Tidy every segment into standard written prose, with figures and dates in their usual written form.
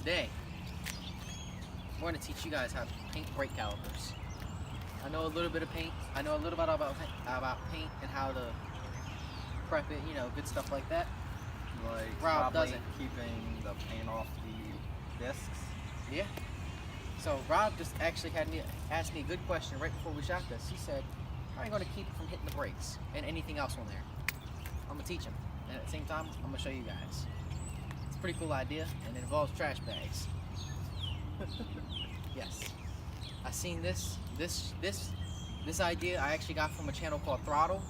today we're going to teach you guys how to paint brake calipers. I know a little bit of paint. I know a little bit about paint and how to prep it, you know, good stuff like that. Like Rob doesn't. Keeping the paint off the discs. Yeah. So Rob just actually asked me a good question right before we shot this. He said, how are you going to keep it from hitting the brakes and anything else on there? I'm going to teach him. And at the same time, I'm going to show you guys. It's a pretty cool idea, and it involves trash bags. Yes. I seen this idea I actually got from a channel called Throttle.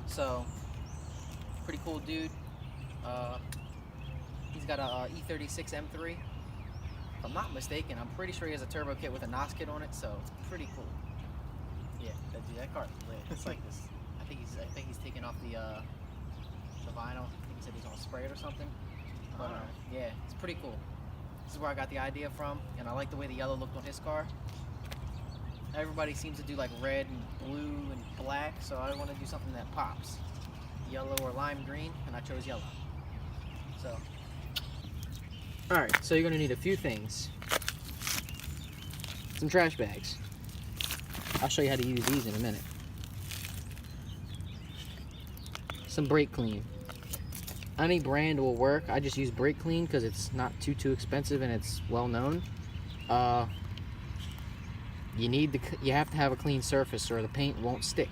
So, pretty cool dude. He's got a E36 M3. If I'm not mistaken, I'm pretty sure he has a turbo kit with a NOS kit on it, so it's pretty cool. Yeah, that car is lit. It's like this. I think he's taking off the vinyl. I think he said he's gonna spray it or something. But yeah, it's pretty cool. This is where I got the idea from, and I like the way the yellow looked on his car. Everybody seems to do like red and blue and black, so I want to do something that pops. Yellow or lime green, and I chose yellow. So, alright, so you're going to need a few things. Some trash bags. I'll show you how to use these in a minute. Some brake clean. Any brand will work. I just use brake clean because it's not too expensive and it's well known. You have to have a clean surface or the paint won't stick.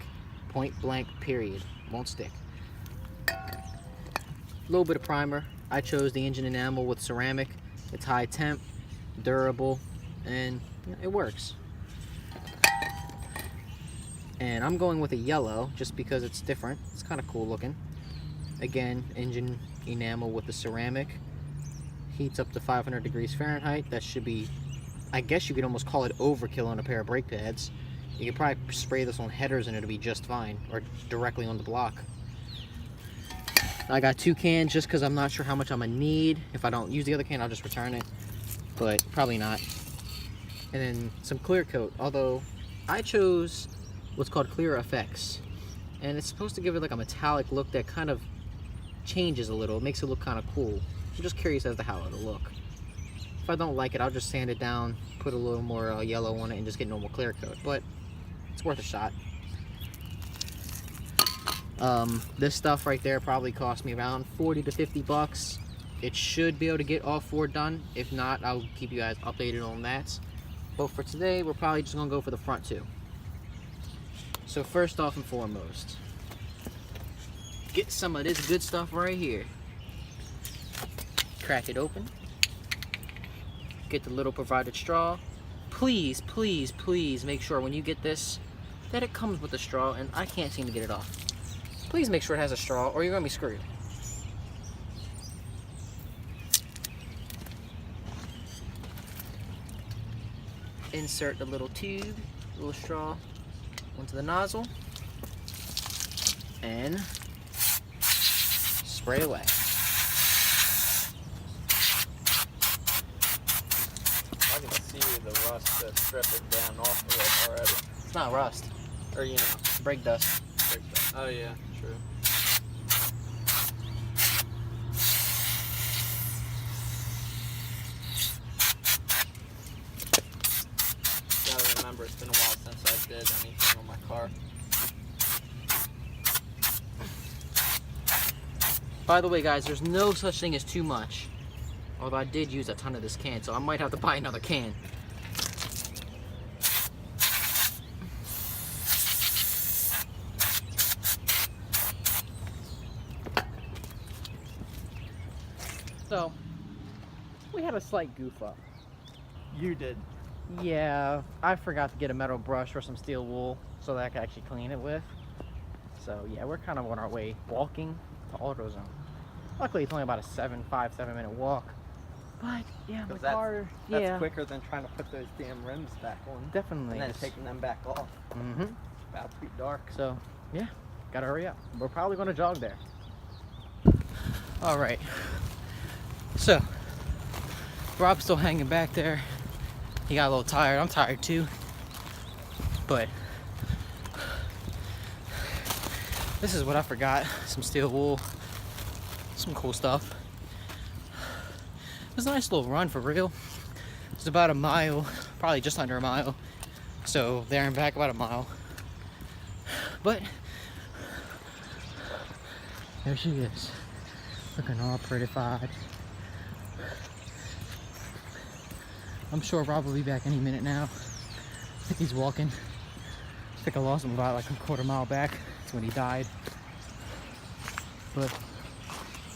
Point blank, period. Won't stick. A little bit of primer. I chose the engine enamel with ceramic. It's high temp, durable, and it works. And I'm going with a yellow just because it's different. It's kind of cool looking. Again, engine enamel with the ceramic. Heats up to 500 degrees Fahrenheit. That should be, I guess you could almost call it overkill on a pair of brake pads. You could probably spray this on headers and it'll be just fine, or directly on the block. I got 2 cans just because I'm not sure how much I'm going to need. If I don't use the other can, I'll just return it, but probably not. And then some clear coat, although I chose what's called Clear FX. And it's supposed to give it like a metallic look that kind of changes a little. It makes it look kind of cool. I'm just curious as to how it'll look. If I don't like it, I'll just sand it down, put a little more yellow on it, and just get normal clear coat. But it's worth a shot. This stuff right there probably cost me around 40 to 50 bucks. It should be able to get all 4 done. If not, I'll keep you guys updated on that. But for today, we're probably just gonna go for the front 2. So first off and foremost, get some of this good stuff right here. Crack it open. Get the little provided straw. Please, please, please make sure when you get this that it comes with a straw, and I can't seem to get it off. Please make sure it has a straw or you're gonna be screwed. Insert the little tube, little straw onto the nozzle, and spray away. I can see the rust that's dripping down off of it already. It's not rust. Or, you know, Brake dust. brake dust. Oh yeah, true. Gotta remember, it's been a while since I did anything on my car. By the way, guys, there's no such thing as too much. Although I did use a ton of this can, so I might have to buy another can. So, we had a slight goof up. You did. Yeah, I forgot to get a metal brush or some steel wool so that I could actually clean it with. So yeah, we're kind of on our way walking to AutoZone. Luckily, it's only about a 7 minute walk. But yeah, my car, that's quicker than trying to put those damn rims back on. Definitely. And then taking them back off. Mm-hmm. It's about to be dark. So yeah, gotta hurry up. We're probably gonna jog there. All right. So, Rob's still hanging back there. He got a little tired. I'm tired too. But this is what I forgot. Some steel wool. Some cool stuff. It was a nice little run for real. It's about a mile, probably just under a mile. So there and back about a mile. But there she is, looking all prettified. I'm sure Rob will be back any minute now. I think he's walking. I think I lost him about like a quarter mile back. That's when he died. But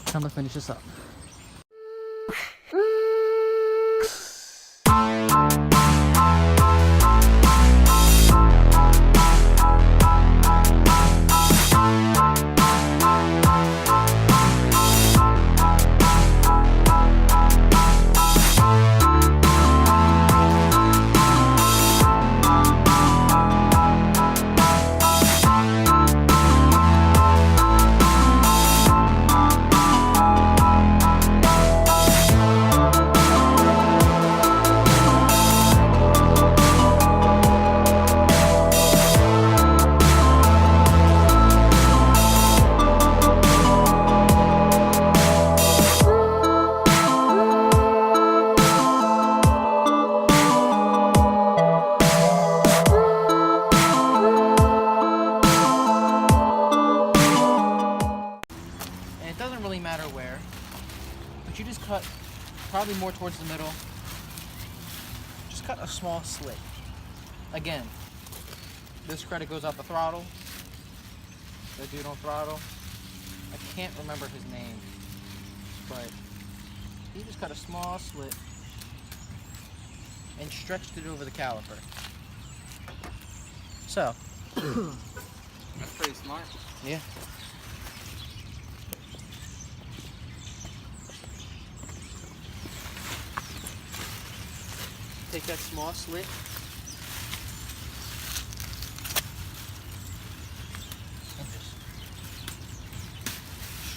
time to finish this up. Matter where, but you just cut probably more towards the middle. Just cut a small slit. Again, this credit goes out the throttle. The dude on throttle, I can't remember his name, but he just cut a small slit and stretched it over the caliper. So that's pretty smart. Yeah. Take that small slit and just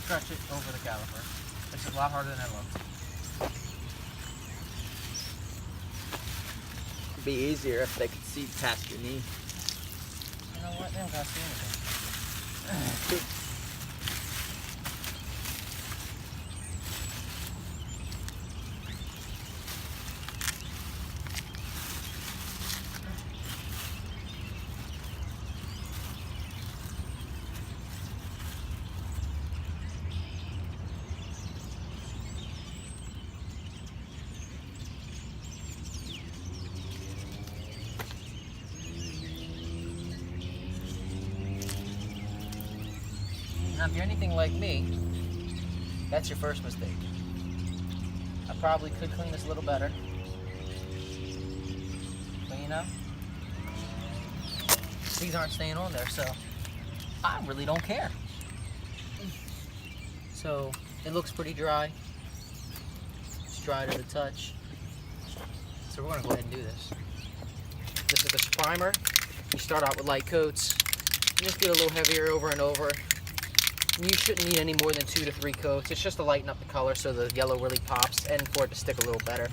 stretch it over the caliper. It's a lot harder than it looks. It'd be easier if they could see past your knee. You know what? They don't gotta see anything. Now, if you're anything like me, that's your first mistake. I probably could clean this a little better. But you know, these aren't staying on there, so I really don't care. So it looks pretty dry. It's dry to the touch. So we're gonna go ahead and do this. This is the primer. You start out with light coats. You just get a little heavier over and over. You shouldn't need any more than 2 to 3 coats. It's just to lighten up the color so the yellow really pops and for it to stick a little better.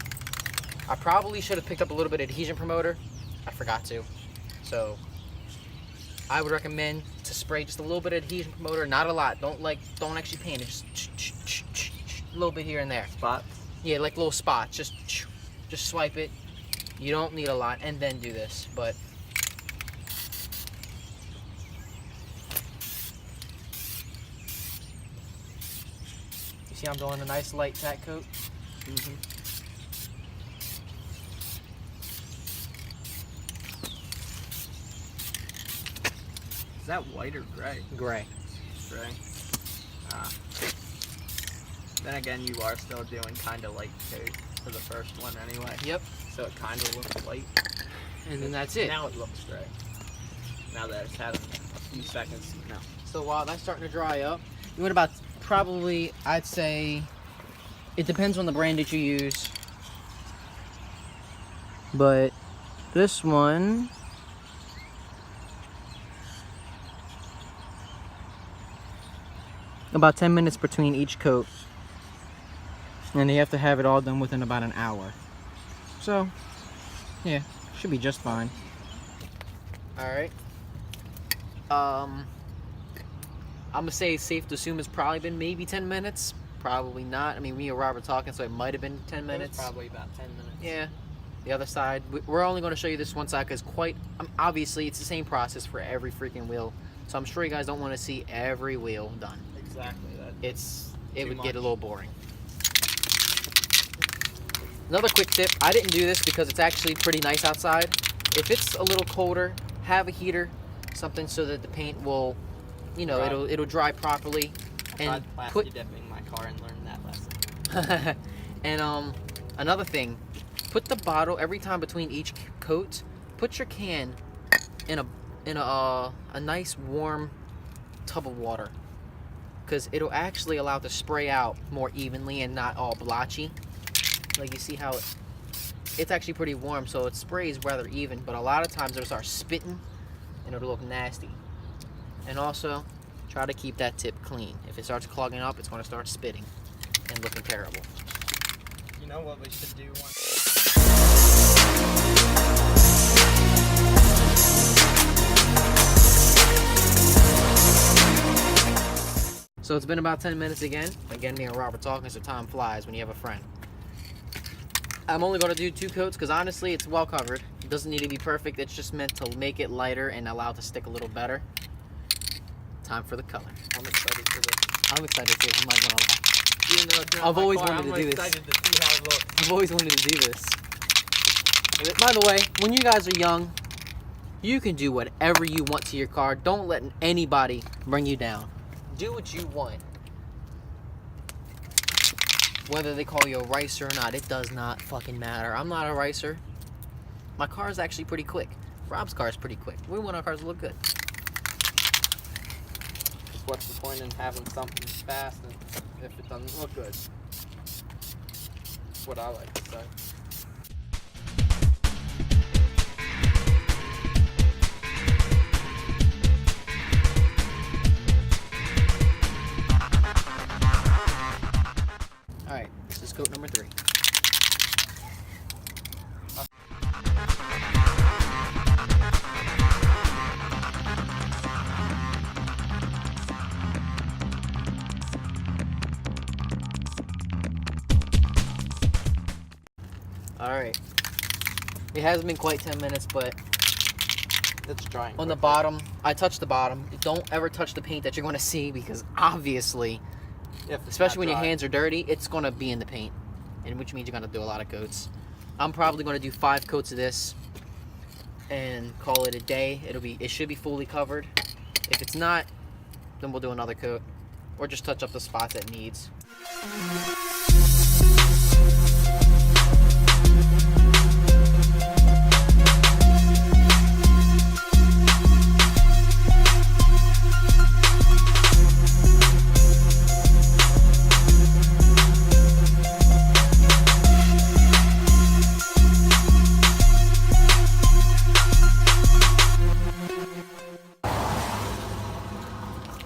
I probably should have picked up a little bit of adhesion promoter. I forgot to. So I would recommend to spray just a little bit of adhesion promoter, not a lot. Don't actually paint it. Just a little bit here and there. Spots? Yeah, like little spots. Just swipe it. You don't need a lot, and then do this. But you see I'm doing a nice light tack coat? Mm-hmm. Is that white or gray? Gray. Gray. Then again, you are still doing kind of light coat for the first one anyway. Yep. So it kind of looks white. And then that's it. Now it looks gray. Now that it's had a few seconds. No. So while that's starting to dry up, you want about probably, I'd say, it depends on the brand that you use. But this one, about 10 minutes between each coat. And you have to have it all done within about an hour. So, yeah, should be just fine. Alright. I'm gonna say it's safe to assume it's probably been maybe 10 minutes. Probably not. I mean, me and Rob were talking, so it might have been 10 minutes. It was probably about 10 minutes. Yeah. The other side, we're only going to show you this one side because obviously it's the same process for every freaking wheel. So I'm sure you guys don't want to see every wheel done. Exactly. It would get a little boring. Another quick tip, I didn't do this because it's actually pretty nice outside. If it's a little colder, have a heater, something so that the paint will, it'll dry properly. I tried plastic dipping my car and learned that lesson. And another thing, put the bottle every time between each coat. Put your can in a nice warm tub of water, because it'll actually allow it to spray out more evenly and not all blotchy. Like you see how it's actually pretty warm, so it sprays rather even. But a lot of times it'll start spitting and it'll look nasty. And also, try to keep that tip clean. If it starts clogging up, it's going to start spitting and looking terrible. You know what we should do once? So it's been about 10 minutes again. Again, me and Robert talking, so time flies when you have a friend. I'm only going to do 2 coats because honestly, it's well covered. It doesn't need to be perfect. It's just meant to make it lighter and allow it to stick a little better. Time for the color. I'm excited for this. I'm excited too. I'm not going to lie. Even though it's not I've my always car, wanted to do this. I'm excited to see how it looks. I've always wanted to do this. By the way, when you guys are young, you can do whatever you want to your car. Don't let anybody bring you down. Do what you want. Whether they call you a racer or not, it does not fucking matter. I'm not a racer. My car is actually pretty quick. Rob's car is pretty quick. We want our cars to look good. What's the point in having something fast if it doesn't look good? That's what I like to say. Alright, this is coat number 3. Alright. It hasn't been quite 10 minutes, but It's drying. on the quickly. bottom, I touched the bottom. Don't ever touch the paint that you're going to see, because obviously, If it's especially when not your dry. hands are dirty, it's going to be in the paint, and which means you're going to do a lot of coats. I'm probably going to do 5 coats of this and call it a day. It should be fully covered. If it's not, then we'll do another coat or just touch up the spots it needs.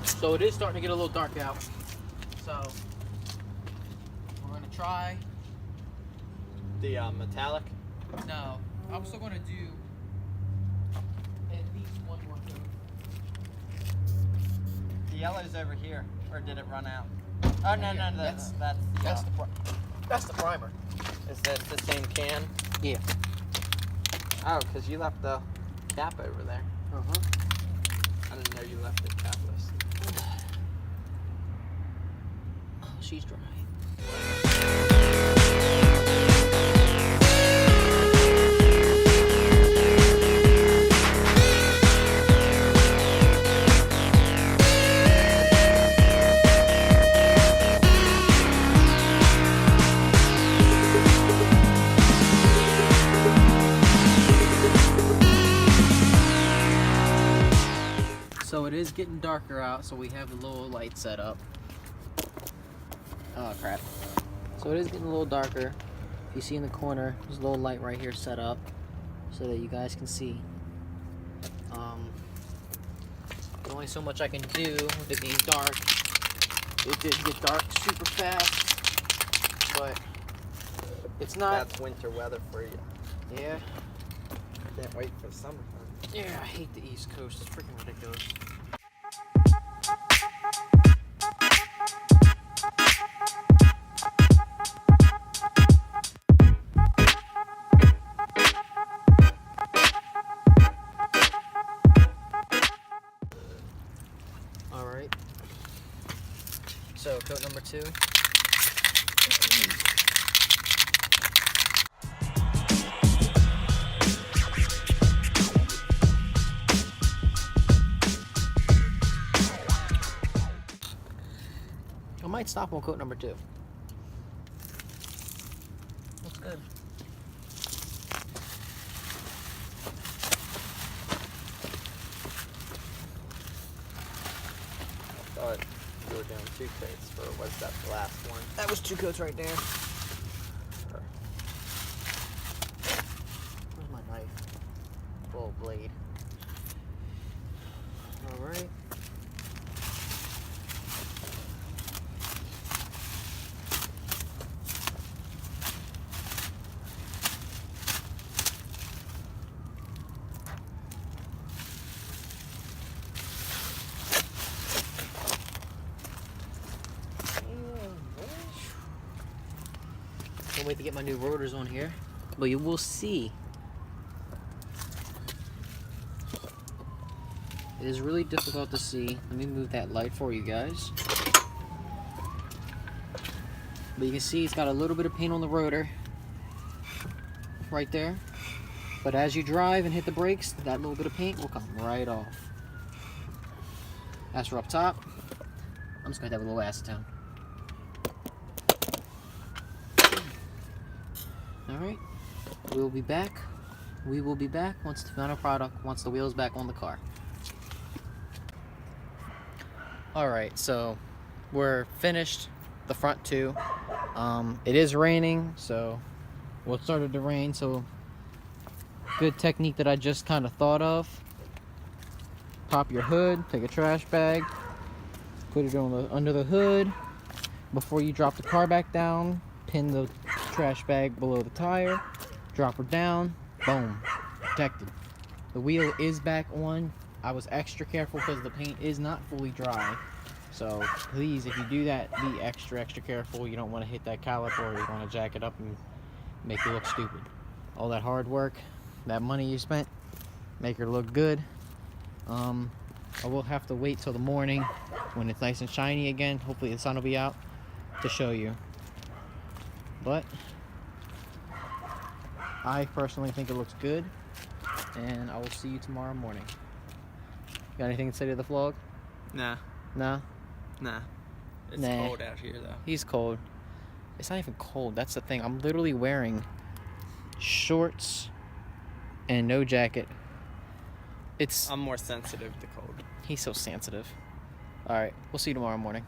So it is starting to get a little dark out. So we're gonna try. The metallic. No, I'm still gonna do at least one more coat. The yellow's over here, or did it run out? Oh no, Yeah, no, that's- that's That's the primer. Is that the same can? Yeah. Oh, because you left the cap over there. I didn't know you left it capless. Oh, she's dry. So it is getting darker out, so we have the little light set up. Oh crap. So it is getting a little darker. If you see in the corner, there's a little light right here set up so that you guys can see. There's only so much I can do with it being dark. It did get dark super fast, but it's not. That's winter weather for you. Yeah. Can't wait for summertime. Yeah, I hate the East Coast. It's freaking ridiculous. So coat number 2. I might stop on coat number 2. Looks good. Thought you were doing 2 coats for what's that last one? That was 2 coats right there. Where's my knife? Full blade. Alright. Can't wait to get my new rotors on here, but you will see. It is really difficult to see. Let me move that light for you guys. But you can see it's got a little bit of paint on the rotor right there. But as you drive and hit the brakes, that little bit of paint will come right off. As for up top, I'm just going to have a little acetone. Alright, we'll be back. We will be back once the final product, once the wheel's back on the car. Alright, so we're finished the front 2. It is raining, so well, it started to rain, so good technique that I just kind of thought of. Pop your hood, take a trash bag, put it on under the hood. Before you drop the car back down, pin the trash bag below the tire, drop her down, boom, protected. The wheel is back on. I was extra careful because the paint is not fully dry. So please, if you do that, be extra careful. You don't want to hit that caliper, or you want to jack it up and make it look stupid. All that hard work, that money you spent, make her look good. I will have to wait till the morning when it's nice and shiny again. Hopefully the sun will be out to show you. But I personally think it looks good, and I will see you tomorrow morning. Got anything to say to the vlog? Nah. Nah? Nah. It's Nah. cold out here, though. He's cold. It's not even cold. That's the thing. I'm literally wearing shorts and no jacket. I'm more sensitive to cold. He's so sensitive. Alright, we'll see you tomorrow morning.